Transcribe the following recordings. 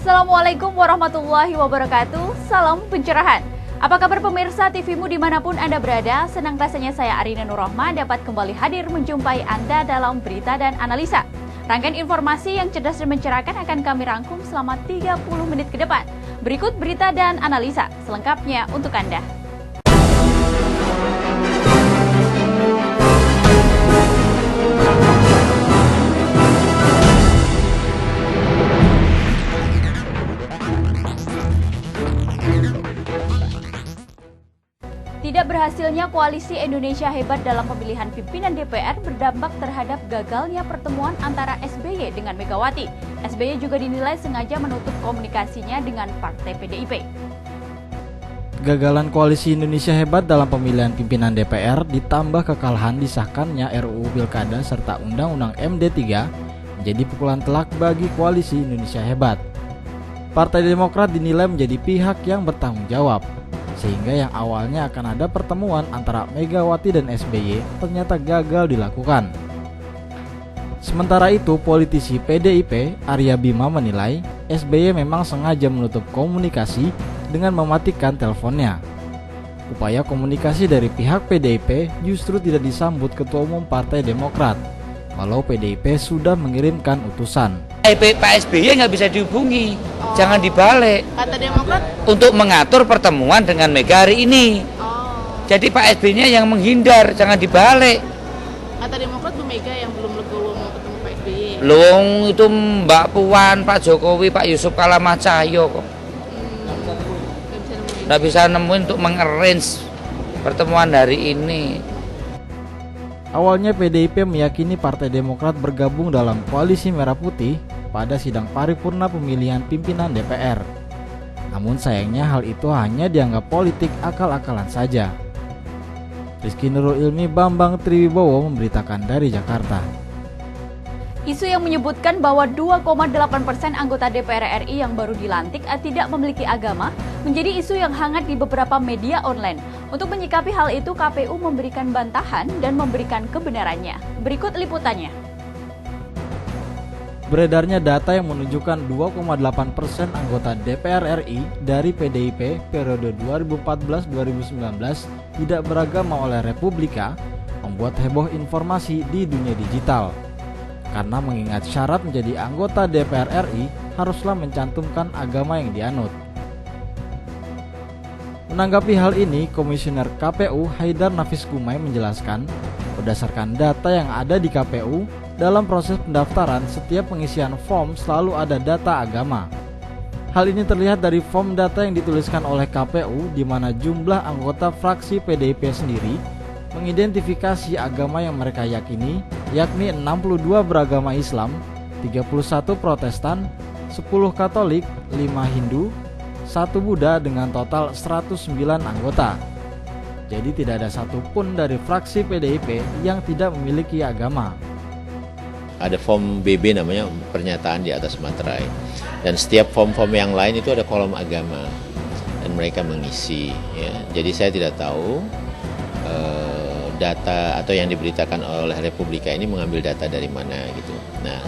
Assalamualaikum warahmatullahi wabarakatuh. Salam pencerahan. Apa kabar pemirsa TV-mu dimanapun Anda berada? Senang rasanya saya Arina Nurrohma dapat kembali hadir menjumpai Anda dalam berita dan analisa. Rangkaian informasi yang cerdas dan mencerahkan akan kami rangkum selama 30 menit ke depan. Berikut berita dan analisa selengkapnya untuk Anda. Tidak berhasilnya koalisi Indonesia Hebat dalam pemilihan pimpinan DPR berdampak terhadap gagalnya pertemuan antara SBY dengan Megawati. SBY juga dinilai sengaja menutup komunikasinya dengan Partai PDIP. Gagalan koalisi Indonesia Hebat dalam pemilihan pimpinan DPR ditambah kekalahan disahkannya RUU Pilkada serta Undang-Undang MD3 menjadi pukulan telak bagi koalisi Indonesia Hebat. Partai Demokrat dinilai menjadi pihak yang bertanggung jawab, sehingga yang awalnya akan ada pertemuan antara Megawati dan SBY ternyata gagal dilakukan. Sementara itu, politisi PDIP Arya Bima menilai SBY memang sengaja menutup komunikasi dengan mematikan teleponnya. Upaya komunikasi dari pihak PDIP justru tidak disambut Ketua Umum Partai Demokrat, walau PDIP sudah mengirimkan utusan. Pak SBY nggak bisa dihubungi, jangan dibalik. Kata Demokrat untuk mengatur pertemuan dengan Mega hari ini. Jadi Pak SBY-nya yang menghindar, jangan dibalik. Kata Demokrat Bu Mega yang belum legowo mau ketemu Pak SBY. Belum, itu Mbak Puan, Pak Jokowi, Pak Yusuf Kala Cahyo kok. Nggak bisa nemuin untuk mengarrange pertemuan hari ini. Awalnya PDIP meyakini Partai Demokrat bergabung dalam koalisi Merah Putih pada sidang paripurna pemilihan pimpinan DPR. Namun sayangnya hal itu hanya dianggap politik akal-akalan saja. Rizky Nurul Ilmi Bambang Triwibowo memberitakan dari Jakarta. Isu yang menyebutkan bahwa 2,8% anggota DPR RI yang baru dilantik tidak memiliki agama menjadi isu yang hangat di beberapa media online. Untuk menyikapi hal itu, KPU memberikan bantahan dan memberikan kebenarannya. Berikut liputannya. Beredarnya data yang menunjukkan 2,8% anggota DPR RI dari PDIP periode 2014-2019 tidak beragama oleh Republika membuat heboh informasi di dunia digital. Karena mengingat syarat menjadi anggota DPR RI haruslah mencantumkan agama yang dianut. Menanggapi hal ini, Komisioner KPU Haidar Nafis Gumai menjelaskan, berdasarkan data yang ada di KPU, dalam proses pendaftaran setiap pengisian form selalu ada data agama. Hal ini terlihat dari form data yang dituliskan oleh KPU di mana jumlah anggota fraksi PDIP sendiri mengidentifikasi agama yang mereka yakini, yakni 62 beragama Islam, 31 Protestan, 10 Katolik, 5 Hindu, 1 Buddha dengan total 109 anggota. Jadi tidak ada satupun dari fraksi PDIP yang tidak memiliki agama. Ada form BB namanya pernyataan di atas materai. Dan setiap form-form yang lain itu ada kolom agama. Dan mereka mengisi. Ya. Jadi saya tidak tahu data atau yang diberitakan oleh Republika ini mengambil data dari mana gitu. Nah,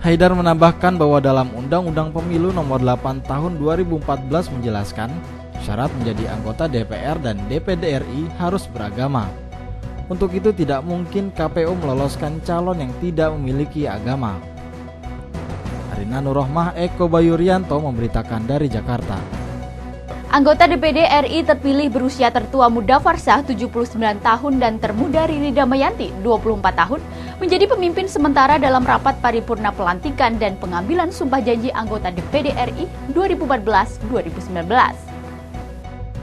Haidar menambahkan bahwa dalam Undang-Undang Pemilu Nomor 8 Tahun 2014 menjelaskan syarat menjadi anggota DPR dan DPD RI harus beragama. Untuk itu tidak mungkin KPU meloloskan calon yang tidak memiliki agama. Arina Nurrohmah, Eko Bayurianto memberitakan dari Jakarta. Anggota DPD RI terpilih berusia tertua Mudafar Shah 79 tahun dan termuda Riri Damayanti 24 tahun menjadi pemimpin sementara dalam rapat paripurna pelantikan dan pengambilan sumpah janji anggota DPD RI 2014-2019.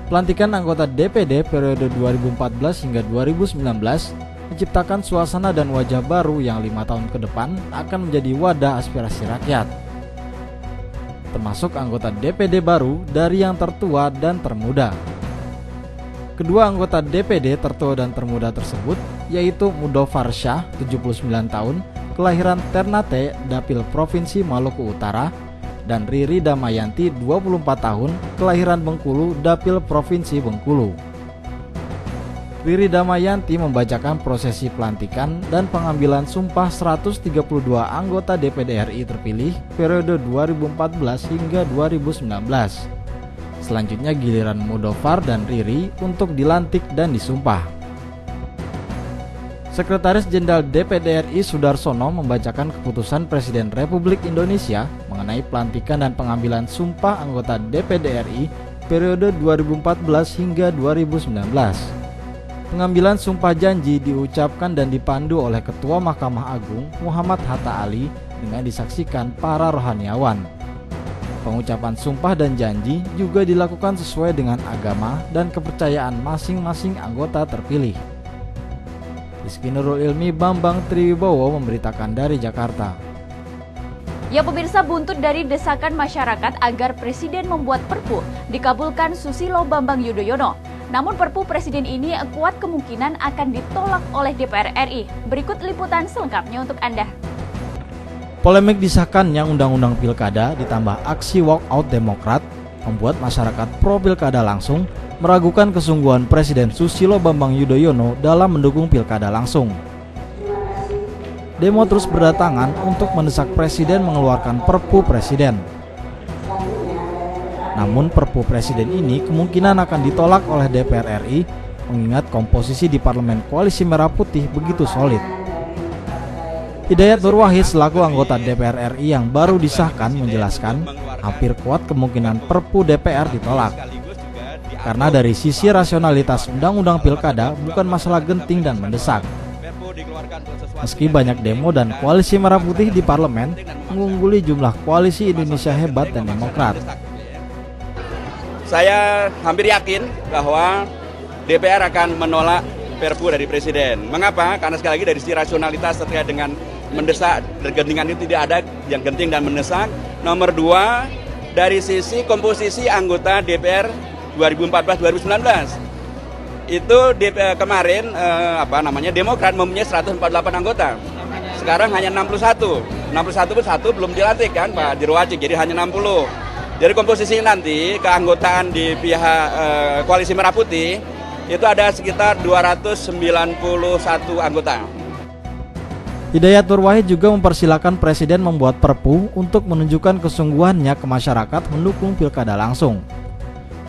Pelantikan anggota DPD periode 2014 hingga 2019 menciptakan suasana dan wajah baru yang 5 tahun ke depan akan menjadi wadah aspirasi rakyat. Termasuk anggota DPD baru dari yang tertua dan termuda. Kedua anggota DPD tertua dan termuda tersebut yaitu Mudafar Shah 79 tahun, kelahiran Ternate, Dapil Provinsi Maluku Utara, dan Riri Damayanti 24 tahun, kelahiran Bengkulu, Dapil Provinsi Bengkulu. Riri Damayanti membacakan prosesi pelantikan dan pengambilan sumpah 132 anggota DPD RI terpilih periode 2014 hingga 2019. Selanjutnya giliran Mudofar dan Riri untuk dilantik dan disumpah. Sekretaris Jenderal DPD RI Sudarsono membacakan keputusan Presiden Republik Indonesia mengenai pelantikan dan pengambilan sumpah anggota DPD RI periode 2014 hingga 2019. Pengambilan sumpah janji diucapkan dan dipandu oleh Ketua Mahkamah Agung Muhammad Hatta Ali dengan disaksikan para rohaniawan. Pengucapan sumpah dan janji juga dilakukan sesuai dengan agama dan kepercayaan masing-masing anggota terpilih. Rizky Nurul Ilmi, Bambang Triwibowo memberitakan dari Jakarta. Ya pemirsa, buntut dari desakan masyarakat agar Presiden membuat Perpu dikabulkan Susilo Bambang Yudhoyono. Namun Perpu Presiden ini kuat kemungkinan akan ditolak oleh DPR RI. Berikut liputan selengkapnya untuk Anda. Polemik disahkannya Undang-Undang Pilkada ditambah aksi walkout Demokrat membuat masyarakat pro Pilkada langsung meragukan kesungguhan Presiden Susilo Bambang Yudhoyono dalam mendukung Pilkada langsung. Demo terus berdatangan untuk mendesak Presiden mengeluarkan Perpu Presiden. Namun Perpu Presiden ini kemungkinan akan ditolak oleh DPR RI mengingat komposisi di Parlemen Koalisi Merah Putih begitu solid. Hidayat Nur Wahid selaku anggota DPR RI yang baru disahkan menjelaskan hampir kuat kemungkinan Perpu DPR ditolak. Karena dari sisi rasionalitas Undang-Undang Pilkada bukan masalah genting dan mendesak. Meski banyak demo dan Koalisi Merah Putih di Parlemen mengungguli jumlah Koalisi Indonesia Hebat dan Demokrat. Saya hampir yakin bahwa DPR akan menolak Perpu dari Presiden. Mengapa? Karena sekali lagi dari sisi rasionalitas terkait dengan mendesak dan gentingan itu tidak ada yang genting dan mendesak. Nomor dua, dari sisi komposisi anggota DPR 2014-2019 itu kemarin Demokrat mempunyai 148 anggota. Sekarang hanya 61 pun satu belum dilantik kan Pak Dirwajik, jadi hanya 60. Jadi komposisi nanti keanggotaan di pihak Koalisi Merah Putih itu ada sekitar 291 anggota. Hidayat Nur Wahid juga mempersilahkan Presiden membuat Perpu untuk menunjukkan kesungguhannya ke masyarakat mendukung Pilkada langsung.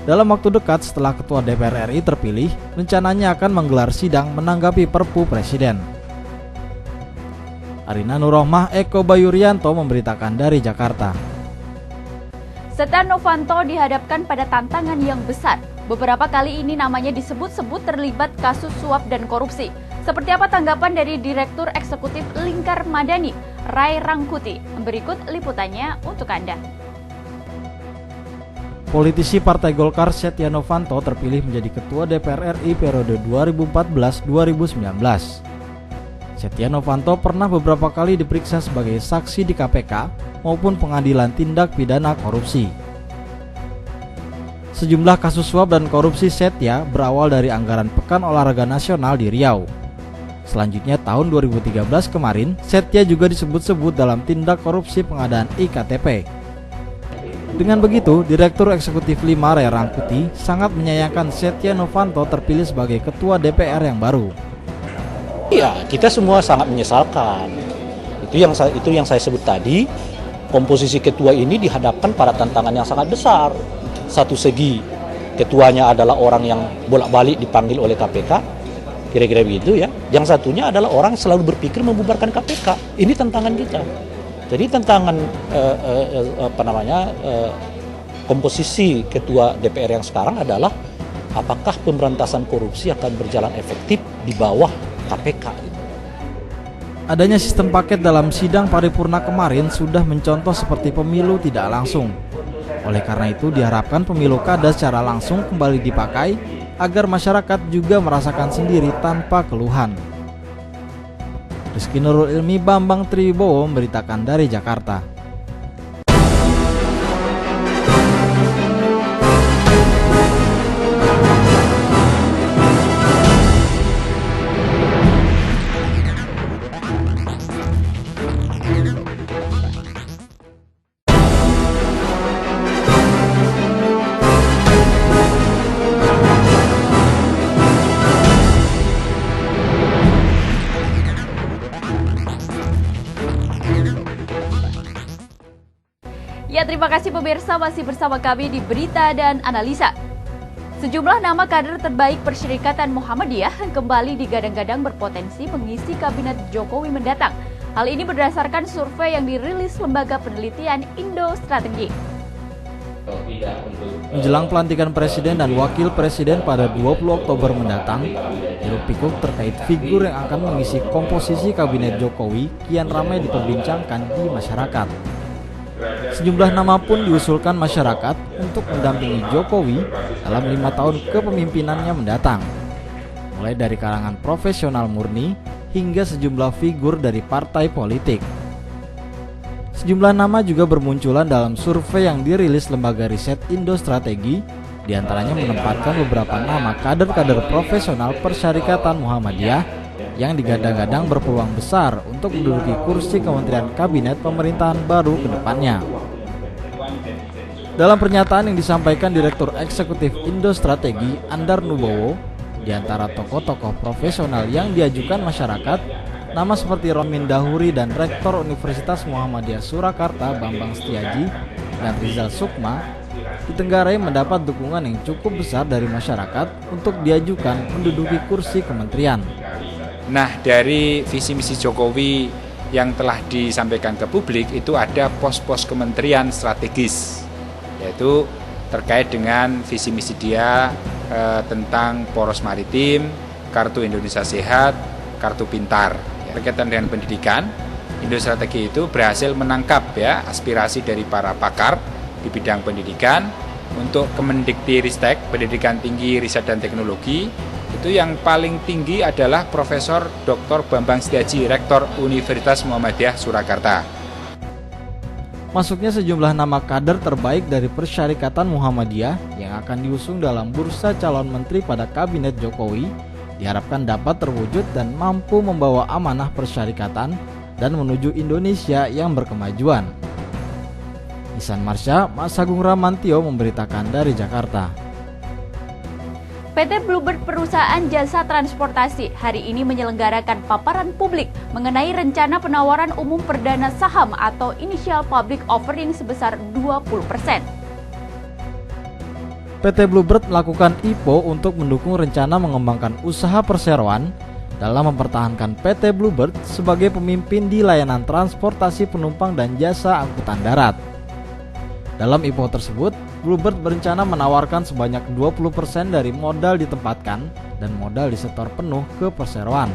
Dalam waktu dekat setelah Ketua DPR RI terpilih, rencananya akan menggelar sidang menanggapi Perpu Presiden. Arina Nurohmah, Eko Bayurianto memberitakan dari Jakarta. Setia Novanto dihadapkan pada tantangan yang besar. Beberapa kali ini namanya disebut-sebut terlibat kasus suap dan korupsi. Seperti apa tanggapan dari Direktur Eksekutif Lingkar Madani, Ray Rangkuti? Berikut liputannya untuk Anda. Politisi Partai Golkar Setia Novanto terpilih menjadi Ketua DPR RI periode 2014-2019. Setia Novanto pernah beberapa kali diperiksa sebagai saksi di KPK maupun Pengadilan Tindak Pidana Korupsi. Sejumlah kasus suap dan korupsi Setia berawal dari anggaran Pekan Olahraga Nasional di Riau. Selanjutnya tahun 2013 kemarin, Setia juga disebut-sebut dalam tindak korupsi pengadaan IKTP. Dengan begitu, Direktur Eksekutif 5 Ray Rangkuti sangat menyayangkan Setia Novanto terpilih sebagai Ketua DPR yang baru. Ya, kita semua sangat menyesalkan. Itu yang saya sebut tadi, komposisi ketua ini dihadapkan pada tantangan yang sangat besar. Satu segi, ketuanya adalah orang yang bolak-balik dipanggil oleh KPK, kira-kira begitu ya. Yang satunya adalah orang yang selalu berpikir membubarkan KPK. Ini tantangan kita. Jadi tantangan komposisi ketua DPR yang sekarang adalah apakah pemberantasan korupsi akan berjalan efektif di bawah KPK. Adanya sistem paket dalam sidang paripurna kemarin sudah mencontoh seperti pemilu tidak langsung. Oleh karena itu diharapkan pemilu kada secara langsung kembali dipakai agar masyarakat juga merasakan sendiri tanpa keluhan. Rizky Nurul Ilmi, Bambang Triwibowo memberitakan dari Jakarta. Ya, terima kasih pemirsa masih bersama kami di Berita dan Analisa. Sejumlah nama kader terbaik Persyarikatan Muhammadiyah kembali digadang-gadang berpotensi mengisi kabinet Jokowi mendatang. Hal ini berdasarkan survei yang dirilis Lembaga Penelitian Indo Strategi. Menjelang pelantikan Presiden dan Wakil Presiden pada 20 Oktober mendatang, hiruk-pikuk terkait figur yang akan mengisi komposisi kabinet Jokowi kian ramai diperbincangkan di masyarakat. Sejumlah nama pun diusulkan masyarakat untuk mendampingi Jokowi dalam 5 tahun kepemimpinannya mendatang. Mulai dari kalangan profesional murni hingga sejumlah figur dari partai politik. Sejumlah nama juga bermunculan dalam survei yang dirilis lembaga riset Indo Strategi, diantaranya menempatkan beberapa nama kader-kader profesional Persyarikatan Muhammadiyah yang digadang-gadang berpeluang besar untuk menduduki kursi Kementerian Kabinet pemerintahan baru ke depannya. Dalam pernyataan yang disampaikan Direktur Eksekutif Indo Strategi Andar Nubowo, di antara tokoh-tokoh profesional yang diajukan masyarakat, nama seperti Romin Dahuri dan Rektor Universitas Muhammadiyah Surakarta Bambang Setiaji dan Rizal Sukma ditenggarai mendapat dukungan yang cukup besar dari masyarakat untuk diajukan menduduki kursi kementerian. Nah, dari visi misi Jokowi yang telah disampaikan ke publik itu ada pos-pos kementerian strategis, yaitu terkait dengan visi misi dia tentang poros maritim, kartu Indonesia Sehat, kartu pintar. Berkaitan dengan pendidikan, Indo Strategi itu berhasil menangkap aspirasi dari para pakar di bidang pendidikan untuk Kemendikti-Ristek, Pendidikan Tinggi, Riset dan Teknologi. Itu yang paling tinggi adalah Profesor Dr. Bambang Setiaji, Rektor Universitas Muhammadiyah Surakarta. Masuknya sejumlah nama kader terbaik dari Persyarikatan Muhammadiyah yang akan diusung dalam bursa calon menteri pada kabinet Jokowi diharapkan dapat terwujud dan mampu membawa amanah persyarikatan dan menuju Indonesia yang berkemajuan. Ihsan Marsha, Mas Agung Ramantio memberitakan dari Jakarta. PT Bluebird Perusahaan Jasa Transportasi hari ini menyelenggarakan paparan publik mengenai rencana penawaran umum perdana saham atau Initial Public Offering sebesar 20%. PT Bluebird melakukan IPO untuk mendukung rencana mengembangkan usaha perseroan dalam mempertahankan PT Bluebird sebagai pemimpin di layanan transportasi penumpang dan jasa angkutan darat. Dalam IPO tersebut, Bluebird berencana menawarkan sebanyak 20% dari modal ditempatkan dan modal disetor penuh ke perseroan.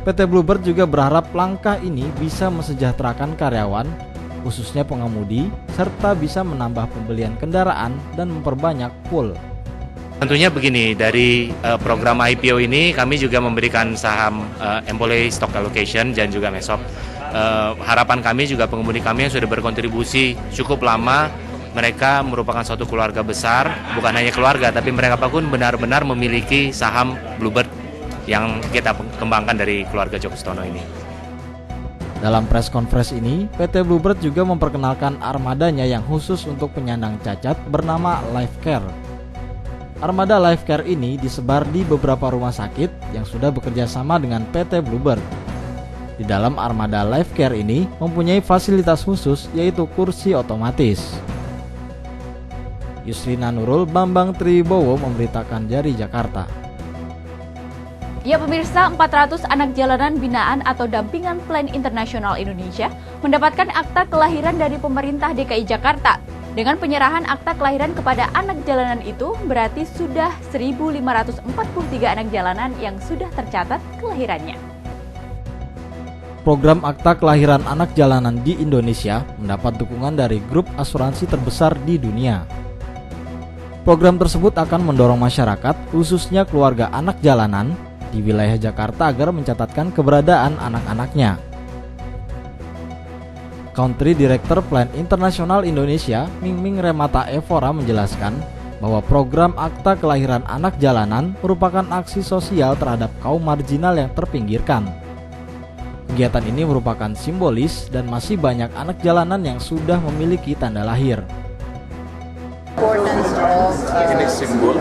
PT Bluebird juga berharap langkah ini bisa mesejahterakan karyawan, khususnya pengemudi, serta bisa menambah pembelian kendaraan dan memperbanyak pool. Tentunya begini, dari program IPO ini kami juga memberikan saham Employee Stock Allocation dan juga MESOP. Harapan kami juga pengemudi kami yang sudah berkontribusi cukup lama, mereka merupakan suatu keluarga besar, bukan hanya keluarga tapi mereka pun benar-benar memiliki saham Bluebird yang kita kembangkan dari keluarga Joko Stono ini. Dalam press conference ini, PT Bluebird juga memperkenalkan armadanya yang khusus untuk penyandang cacat bernama Lifecare. Armada Lifecare ini disebar di beberapa rumah sakit yang sudah bekerja sama dengan PT Bluebird. Di dalam armada Lifecare ini mempunyai fasilitas khusus yaitu kursi otomatis. Yusrina Nurul, Bambang Tribowo memberitakan dari Jakarta. Ya pemirsa, 400 anak jalanan binaan atau dampingan Plan Internasional Indonesia mendapatkan akta kelahiran dari pemerintah DKI Jakarta. Dengan penyerahan akta kelahiran kepada anak jalanan itu, berarti sudah 1.543 anak jalanan yang sudah tercatat kelahirannya. Program akta kelahiran anak jalanan di Indonesia mendapat dukungan dari grup asuransi terbesar di dunia. Program tersebut akan mendorong masyarakat, khususnya keluarga anak jalanan, di wilayah Jakarta agar mencatatkan keberadaan anak-anaknya. Country Director Plan Internasional Indonesia, Mingming Remata Evora menjelaskan bahwa program akta kelahiran anak jalanan merupakan aksi sosial terhadap kaum marginal yang terpinggirkan. Kegiatan ini merupakan simbolis dan masih banyak anak jalanan yang sudah memiliki tanda lahir. Importance of Ini simbol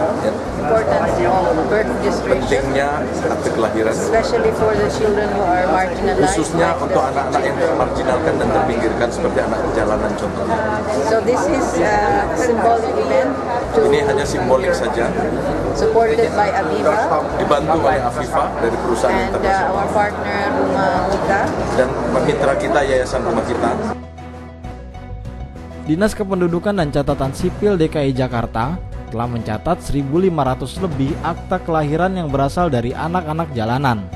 importance of birth registration, pentingnya akte kelahiran, especially for the children who are marginalized. khususnya like untuk the anak-anak yang children. termarginalkan dan terpinggirkan seperti anak jalanan contohnya. So this is a symbolic event Ini hanya simbolik saja, supported by Aviva dibantu oleh Afifa dari perusahaan and internasional our partner Rumah Kita. dan mitra kita Yayasan Rumah Kita. Dinas Kependudukan dan Catatan Sipil DKI Jakarta telah mencatat 1.500 lebih akta kelahiran yang berasal dari anak-anak jalanan.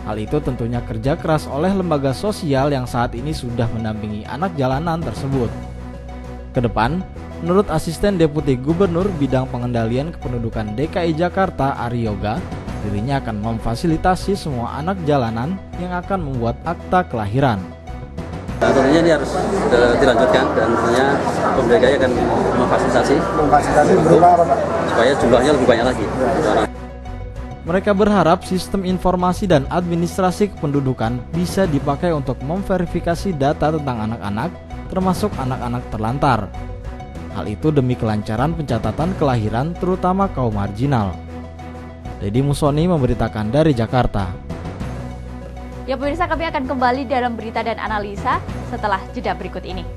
Hal itu tentunya kerja keras oleh lembaga sosial yang saat ini sudah mendampingi anak jalanan tersebut. Kedepan, menurut Asisten Deputi Gubernur Bidang Pengendalian Kependudukan DKI Jakarta Ari Yoga, dirinya akan memfasilitasi semua anak jalanan yang akan membuat akta kelahiran. Tentunya ini harus dilanjutkan dan tentunya Pemda DKI akan memfasilitasi berupa apa, Pak? Supaya jumlahnya lebih banyak lagi. Mereka berharap sistem informasi dan administrasi kependudukan bisa dipakai untuk memverifikasi data tentang anak-anak, termasuk anak-anak terlantar. Hal itu demi kelancaran pencatatan kelahiran terutama kaum marginal. Deddy Musoni memberitakan dari Jakarta. Ya pemirsa, kami akan kembali dalam berita dan analisa setelah jeda berikut ini.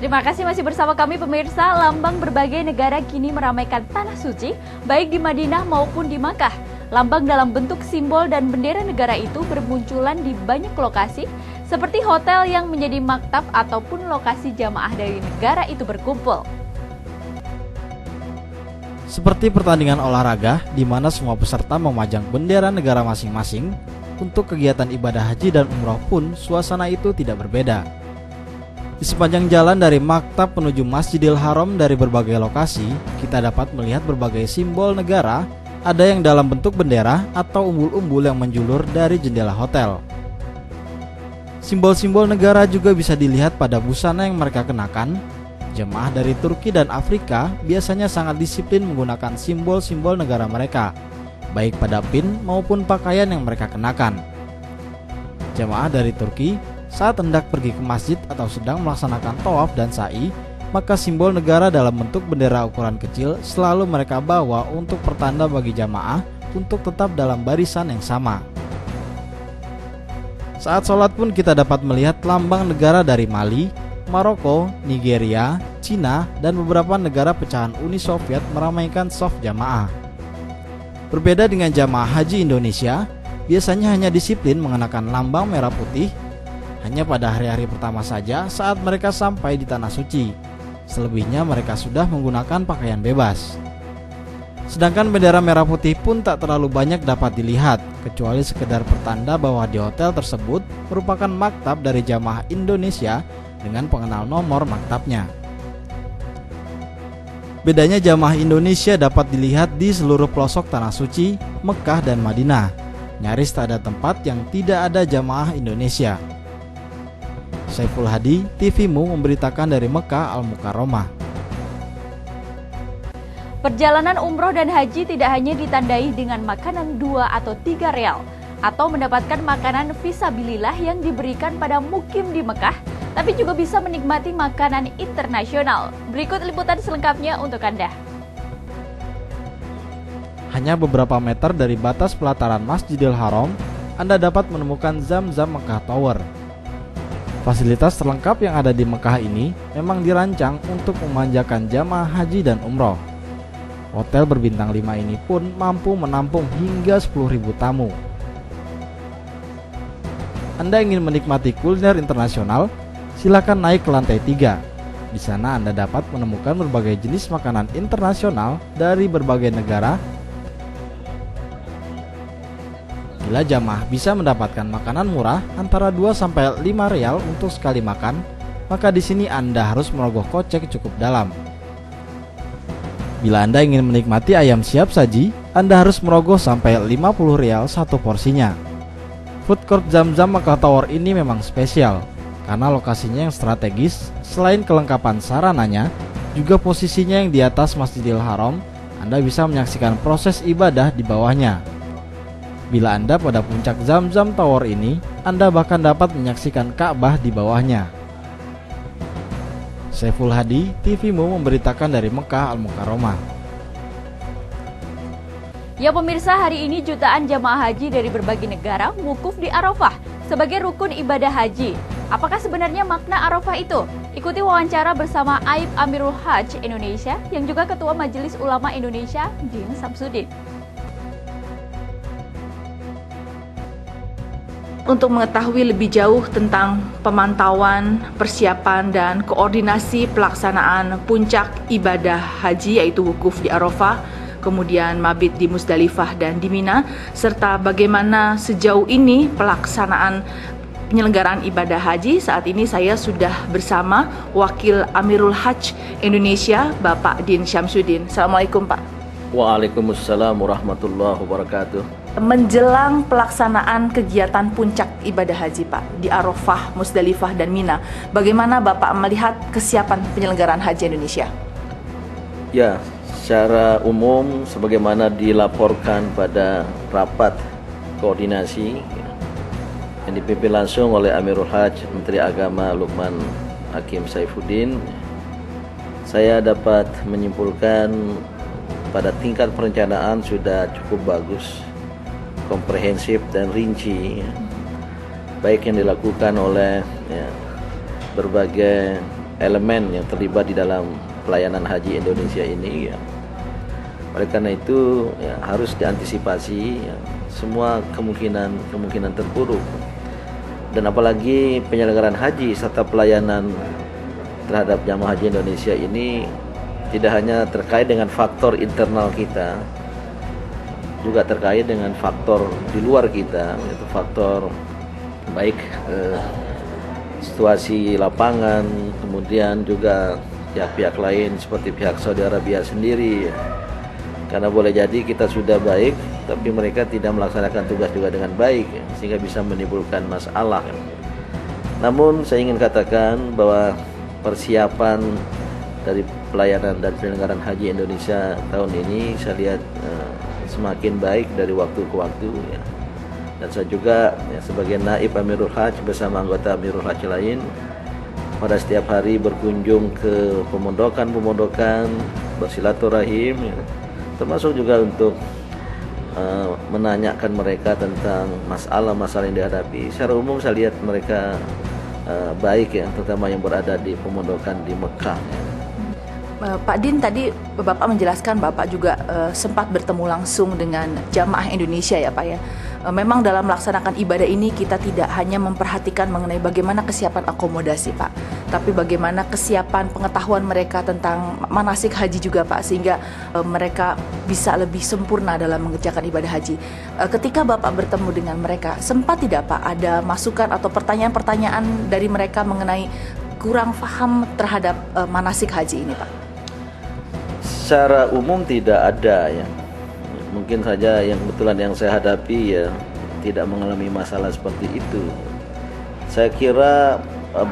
Terima kasih masih bersama kami pemirsa. Lambang berbagai negara kini meramaikan tanah suci, baik di Madinah maupun di Makkah. Lambang dalam bentuk simbol dan bendera negara itu bermunculan di banyak lokasi, seperti hotel yang menjadi maktab ataupun lokasi jamaah dari negara itu berkumpul. Seperti pertandingan olahraga, di mana semua peserta memajang bendera negara masing-masing, untuk kegiatan ibadah haji dan umroh pun suasana itu tidak berbeda. Di sepanjang jalan dari maktab menuju Masjidil Haram dari berbagai lokasi, kita dapat melihat berbagai simbol negara, ada yang dalam bentuk bendera atau umbul-umbul yang menjulur dari jendela hotel. Simbol-simbol negara juga bisa dilihat pada busana yang mereka kenakan. Jemaah dari Turki dan Afrika biasanya sangat disiplin menggunakan simbol-simbol negara mereka, baik pada pin maupun pakaian yang mereka kenakan. Jemaah dari Turki saat hendak pergi ke masjid atau sedang melaksanakan tawaf dan sa'i, maka simbol negara dalam bentuk bendera ukuran kecil selalu mereka bawa untuk pertanda bagi jamaah untuk tetap dalam barisan yang sama. Saat sholat pun kita dapat melihat lambang negara dari Mali, Maroko, Nigeria, Cina, dan beberapa negara pecahan Uni Soviet meramaikan shaf jamaah. Berbeda dengan jamaah haji Indonesia, biasanya hanya disiplin mengenakan lambang merah putih hanya pada hari-hari pertama saja saat mereka sampai di tanah suci. Selebihnya mereka sudah menggunakan pakaian bebas. Sedangkan bendera merah putih pun tak terlalu banyak dapat dilihat, kecuali sekedar pertanda bahwa di hotel tersebut merupakan maktab dari jamaah Indonesia dengan pengenal nomor maktabnya. Bedanya jamaah Indonesia dapat dilihat di seluruh pelosok tanah suci, Mekah dan Madinah. Nyaris tak ada tempat yang tidak ada jamaah Indonesia. Saiful Hadi, TVMU memberitakan dari Mekah Al-Mukarramah. Perjalanan umroh dan haji tidak hanya ditandai dengan makanan 2 atau 3 real atau mendapatkan makanan fisabilillah yang diberikan pada mukim di Mekah, tapi juga bisa menikmati makanan internasional. Berikut liputan selengkapnya untuk Anda. Hanya beberapa meter dari batas pelataran Masjidil Haram, Anda dapat menemukan Zam-Zam Mekah Tower. Fasilitas terlengkap yang ada di Mekah ini memang dirancang untuk memanjakan jamaah haji dan umroh. Hotel berbintang 5 ini pun mampu menampung hingga 10.000 tamu. Anda ingin menikmati kuliner internasional? Silakan naik ke lantai 3. Di sana Anda dapat menemukan berbagai jenis makanan internasional dari berbagai negara. Bila jamaah bisa mendapatkan makanan murah antara 2 sampai 5 rial untuk sekali makan, maka di sini Anda harus merogoh kocek cukup dalam. Bila Anda ingin menikmati ayam siap saji, Anda harus merogoh sampai 50 rial satu porsinya. Food court Zam-Zam Mekah Tower ini memang spesial karena lokasinya yang strategis. Selain kelengkapan sarananya, juga posisinya yang di atas Masjidil Haram, Anda bisa menyaksikan proses ibadah di bawahnya. Bila Anda pada puncak Zam-Zam Tower ini, Anda bahkan dapat menyaksikan Ka'bah di bawahnya. Saiful Hadi, TVMU memberitakan dari Mekah Al-Mukarramah. Ya pemirsa, hari ini jutaan jamaah haji dari berbagai negara wukuf di Arafah sebagai rukun ibadah haji. Apakah sebenarnya makna Arafah itu? Ikuti wawancara bersama Aib Amirul Hajj Indonesia yang juga Ketua Majelis Ulama Indonesia, Din Samsudin. Untuk mengetahui lebih jauh tentang pemantauan, persiapan, dan koordinasi pelaksanaan puncak ibadah haji yaitu wukuf di Arafah, kemudian mabit di Musdalifah dan di Mina, serta bagaimana sejauh ini pelaksanaan penyelenggaraan ibadah haji, saat ini saya sudah bersama Wakil Amirul Hajj Indonesia, Bapak Din Samsudin. Assalamualaikum Pak. Waalaikumsalam warahmatullahi wabarakatuh. Menjelang pelaksanaan kegiatan puncak ibadah haji Pak di Arafah, Musdalifah dan Mina, bagaimana Bapak melihat kesiapan penyelenggaraan haji Indonesia? Ya, secara umum sebagaimana dilaporkan pada rapat koordinasi yang dipimpin langsung oleh Amirul Hajj Menteri Agama Lukman Hakim Saifuddin, saya dapat menyimpulkan pada tingkat perencanaan sudah cukup bagus, komprehensif dan rinci, baik yang dilakukan oleh berbagai elemen yang terlibat di dalam pelayanan haji Indonesia ini. Oleh karena itu harus diantisipasi semua kemungkinan terburuk, dan apalagi penyelenggaraan haji serta pelayanan terhadap jamaah haji Indonesia ini tidak hanya terkait dengan faktor internal kita, juga terkait dengan faktor di luar kita, yaitu faktor baik situasi lapangan, kemudian juga pihak-pihak lain seperti pihak Saudi Arabia sendiri. Karena boleh jadi kita sudah baik, tapi mereka tidak melaksanakan tugas juga dengan baik, sehingga bisa menimbulkan masalah. Namun saya ingin katakan bahwa persiapan dari pelayanan dan penyelenggaraan haji Indonesia tahun ini saya lihat semakin baik dari waktu ke waktu, dan saya juga sebagai Naib Amirul Hajj bersama anggota Amirul Hajj lain pada setiap hari berkunjung ke pemondokan bersilaturahim, termasuk juga untuk menanyakan mereka tentang masalah-masalah yang dihadapi. Secara umum saya lihat mereka baik ya, terutama yang berada di pemondokan di Mekah ya. Pak Din, tadi Bapak menjelaskan Bapak juga sempat bertemu langsung dengan jamaah Indonesia ya Pak ya. Memang dalam melaksanakan ibadah ini kita tidak hanya memperhatikan mengenai bagaimana kesiapan akomodasi Pak, tapi bagaimana kesiapan pengetahuan mereka tentang manasik haji juga Pak, sehingga mereka bisa lebih sempurna dalam mengerjakan ibadah haji. Ketika Bapak bertemu dengan mereka, sempat tidak Pak ada masukan atau pertanyaan-pertanyaan dari mereka mengenai kurang paham terhadap manasik haji ini Pak? Secara umum tidak ada ya. Mungkin saja yang kebetulan yang saya hadapi ya tidak mengalami masalah seperti itu. Saya kira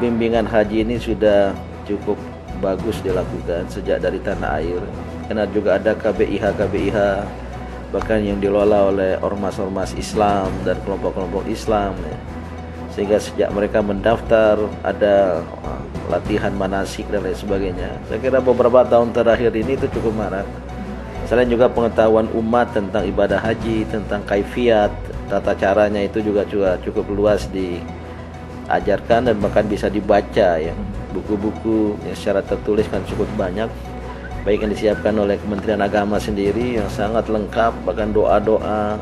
bimbingan haji ini sudah cukup bagus dilakukan sejak dari tanah air. Karena juga ada KBIH bahkan yang dikelola oleh ormas-ormas Islam dan kelompok-kelompok Islam ya. Sehingga sejak mereka mendaftar ada latihan manasik dan lain sebagainya. Saya kira beberapa tahun terakhir ini itu cukup marak. Selain juga pengetahuan umat tentang ibadah haji, tentang kaifiat, tata caranya itu juga cukup luas diajarkan dan bahkan bisa dibaca ya. Buku-buku yang secara tertulis kan cukup banyak, baik yang disiapkan oleh Kementerian Agama sendiri yang sangat lengkap, bahkan doa-doa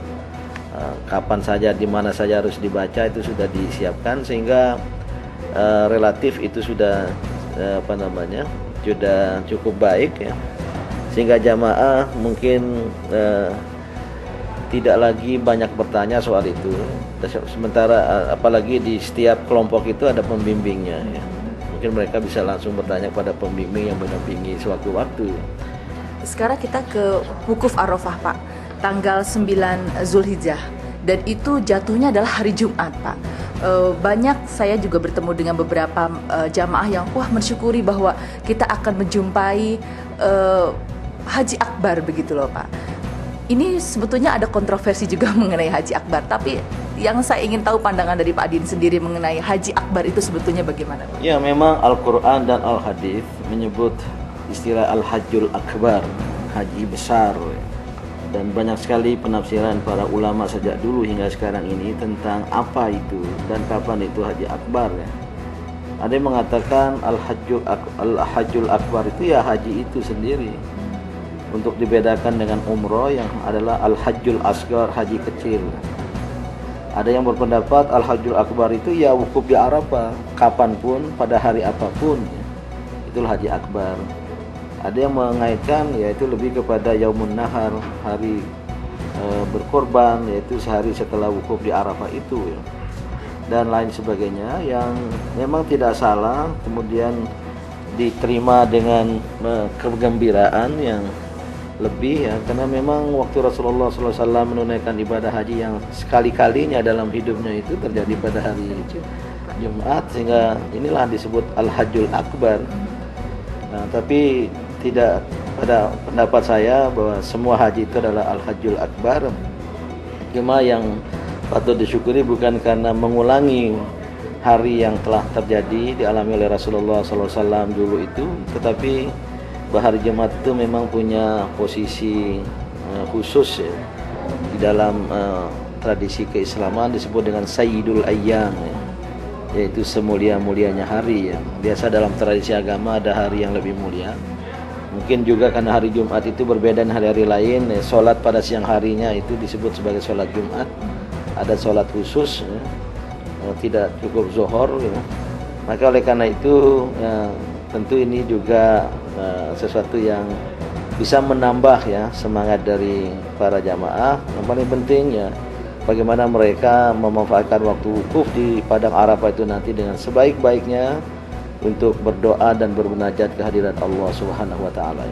kapan saja, di mana saja harus dibaca itu sudah disiapkan, sehingga relatif itu sudah sudah cukup baik ya. Sehingga jamaah mungkin tidak lagi banyak bertanya soal itu. Sementara apalagi di setiap kelompok itu ada pembimbingnya ya. Mungkin mereka bisa langsung bertanya pada pembimbing yang mendampingi sewaktu-waktu. Sekarang kita ke Wukuf Arafah Pak, tanggal 9 Zulhijjah, dan itu jatuhnya adalah hari Jumat Pak. Banyak saya juga bertemu dengan beberapa jamaah yang mensyukuri bahwa kita akan menjumpai Haji Akbar begitu loh Pak. Ini sebetulnya ada kontroversi juga mengenai Haji Akbar, tapi yang saya ingin tahu pandangan dari Pak Din sendiri mengenai Haji Akbar itu sebetulnya bagaimana Pak? Ya, memang Al-Quran dan Al-Hadis menyebut istilah Al-Hajjul Akbar, haji besar. Dan banyak sekali penafsiran para ulama sejak dulu hingga sekarang ini tentang apa itu dan kapan itu Haji Akbar ya. Ada yang mengatakan Al-Hajjul Akbar itu ya haji itu sendiri, untuk dibedakan dengan umroh yang adalah Al-Hajjul Asgar, haji kecil. Ada yang berpendapat Al-Hajjul Akbar itu ya wukuf di Arafah, kapanpun, pada hari apapun ya. Itulah Haji Akbar. Ada yang mengaitkan yaitu lebih kepada Yaumun Nahar, hari berkorban, yaitu sehari setelah wukuf di Arafah itu ya. Dan lain sebagainya yang memang tidak salah, kemudian diterima dengan kegembiraan yang lebih ya, karena memang waktu Rasulullah SAW menunaikan ibadah haji yang sekali-kalinya dalam hidupnya itu terjadi pada hari Jumat, sehingga inilah disebut Al-Hajjul Akbar. Nah, tapi tidak, pada pendapat saya bahwa semua haji itu adalah Al-Hajjul Akbar. Cuma yang patut disyukuri bukan karena mengulangi hari yang telah terjadi dialami oleh Rasulullah SAW dulu itu, tetapi hari Jumat itu memang punya posisi khusus ya, di dalam tradisi keislaman disebut dengan Sayyidul Ayyam ya, yaitu semulia-mulianya hari ya. Biasa dalam tradisi agama ada hari yang lebih mulia. Mungkin juga karena hari Jumat itu berbeda dengan hari-hari lain ya, sholat pada siang harinya itu disebut sebagai sholat Jumat. Ada sholat khusus ya, tidak cukup zuhur ya. Maka oleh karena itu ya, tentu ini juga sesuatu yang bisa menambah ya semangat dari para jamaah. Yang paling penting ya bagaimana mereka memanfaatkan waktu wukuf di padang Arafah itu nanti dengan sebaik-baiknya untuk berdoa dan bermunajat kehadirat Allah Subhanahu wa taala.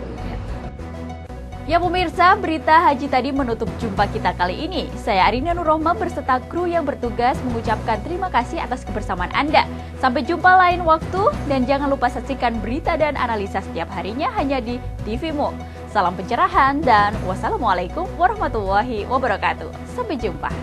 Ya pemirsa, berita haji tadi menutup jumpa kita kali ini. Saya Arina Nurrohma berserta kru yang bertugas mengucapkan terima kasih atas kebersamaan Anda. Sampai jumpa lain waktu dan jangan lupa saksikan berita dan analisa setiap harinya hanya di TVMU. Salam pencerahan dan wassalamualaikum warahmatullahi wabarakatuh. Sampai jumpa.